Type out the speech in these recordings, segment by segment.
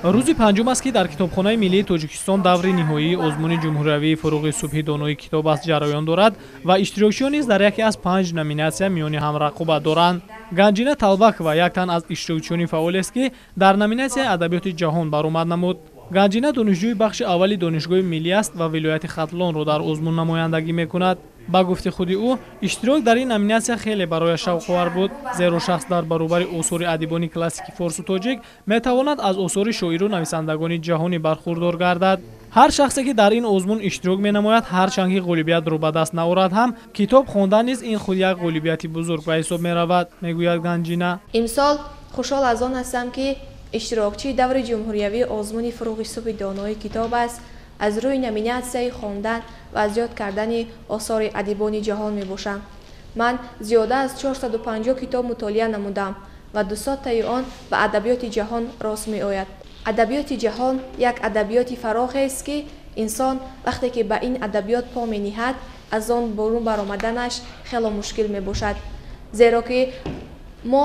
рӯзи панҷум аст ки дар китобхонаи миллии тоҷикистон даври ниҳоии озмуни ҷумҳуриявии фуруғи субҳи донои китоб аст ҷараён дорад ва иштирокчиён низ дар яке аз 5 номинатсия миёни ҳамрақобат доранд. Ганҷина Талбакова як тан аз иштирокчиёни фаъолест ки дар номинатсияи адабиёти ҷаҳон баромад намуд. Ганҷина донишҷӯи бахши аввали донишгоҳи миллӣ аст ва вилояти Хатлонро дар озмун намояндагӣ мекунад. ба гуфти худи ӯ, иштирок дар ин номинатсия хеле барояш шавқовар буд, зеро шахс дар баробари осори адибони классики форсу тоҷик метавонад аз осори шоиру нависандагони ҷаҳонӣ бархурдор гардад. ҳар шахсе ки дар ин озмун иштирок менамояд, ҳарчанд ки ғолибиятро ба даст наорад ҳам, китоб хондан низ ин худ як ғолибияти бузург ба ҳисоб меравад, мегӯяд Ганҷина. имсол хушҳол аз он ҳастам ки иштирокчии даври ҷумҳуриявии озмуни фуруғи субҳи донои китоб аст. аз рӯи номинатсияи хондан ва зиёд кардани осори адибони ҷаҳон мебошам. ман зиёда аз 450 китоб мутолиа намудам ва 200таи он ба адабиёти ҷаҳон рост меояд. адабиёти ҷаҳон як адабиёти фарохест ки инсон вақте ки ба ин адабиёт по мениҳад, аз он борун баромаданаш хело мушкил мебошад. зеро ки мо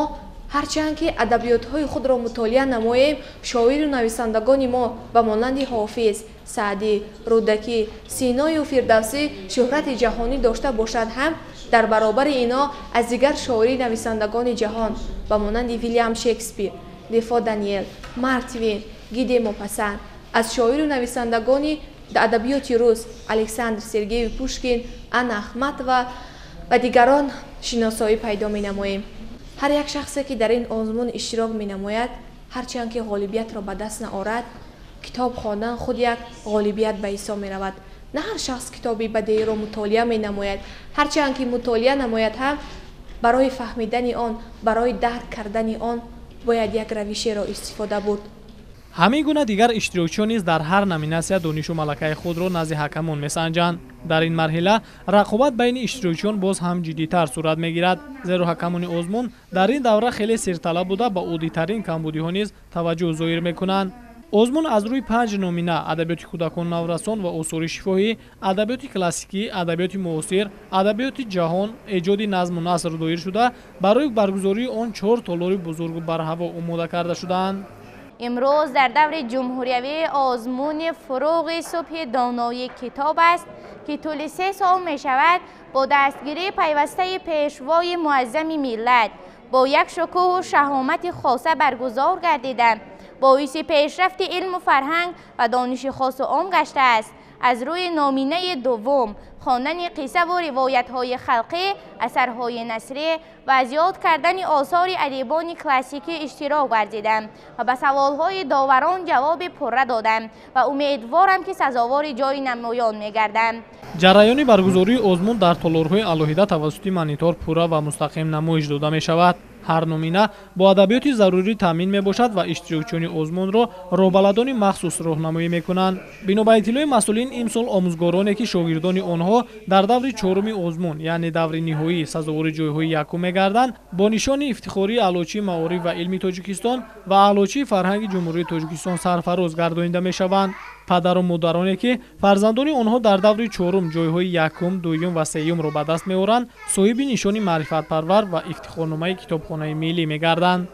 ҳарчанд ки адабиётҳои худро мутолиа намоем, шоиру нависандагони мо ба монанди Ҳофиз, Саъдӣ, Рӯдакӣ, Синую Фирдавсӣ шӯҳрати ҷаҳонӣ дошта бошад ҳам, дар баробари ино аз дигар шоирӣ нависандагони ҷаҳон ба монанди Вилиам Шекспир, Дефо Даниэл, Марк Твен, Гиде Мопассанд, аз шоиру нависандагони адабиёти рус Александр Сергеевич Пушкин, Анна Ахматова ва дигарон шиносоӣ пайдо менамоем. ҳар як шахсе ки дар ин озмун иштирок менамояд, ҳарчанд ки ғолибиятро ба даст наорад, китоб хондан худ як ғолибият ба ҳисоб меравад. на ҳар шахс китоби бадеиро мутолиа менамояд, ҳарчанд ки мутолиа намояд ҳам, барои фаҳмидани он, барои дарк кардани он бояд як равишеро истифода бурд. ҳамин гуна дигар иштирокчиён низ дар ҳар номинатсия донишу малакаи худро назди ҳакамон месанҷанд. дар ин марҳила рақобат байни иштирокчиён боз ҳам ҷиддитар сурат мегирад, зеро ҳакамони озмун дар ин давра хеле сирталаб буда ба оддитарин камбудиҳо низ таваҷҷӯҳ зоҳир мекунанд. озмун аз рӯи 5 номина адабиёти кӯдакон наврасон ва осори шифоҳӣ, адабиёти классикӣ, адабиёти муосир, адабиёти ҷаҳон, эҷоди назму наср доир шуда, барои баргузории он 4 толори бузургу барҳаво омода карда шудаанд. امروز در دور جمهوریوی آزمون فروغ صبح دانایی کتاب است که طول 3 سال می شود با دستگیری پیوسته پیشوای معظم ملت با یک شکوه و شهامت خاصه برگزار گردیده، باعث پیشرفت علم و فرهنگ و دانش خاص و عام گشته است. از روی نامینه دوم خواندن قصه و روایت‌های خلقی، اثرهای نثری و زیاد کردن آثار ادیبان کلاسیکی اشتراک ورزیدم و به سوال‌های داوران جواب پره دادم و امیدوارم که سزاوار جای نمایان می‌گردم. ҷараёни баргузории озмун дар толорҳои алоҳида тавассути монитор пурра ва мустақим намоиш дода мешавад. ҳар номина бо адабиёти зарурӣ таъмин мебошад ва иштирокчиёни озмунро роҳбаладони махсус роҳнамоӣ мекунанд. бино ба иттилои масъулин, имсол омӯзгороне ки шогирдони онҳо дар даври чоруми озмун, яъне даври ниҳоӣ сазовори ҷойҳои якум мегарданд, бо нишони ифтихории аълочии маориф ва илми Тоҷикистон ва аълочии фарҳанги ҷумҳурии Тоҷикистон сарфароз гардонида мешаванд. падару модароне ки фарзандони онҳо дар даври чорум ҷойҳои якум, дуюм ва сеюмро ба даст меоранд, соҳиби нишони маърифатпарвар ва ифтихорномаи китобхонаи миллӣ мегарданд.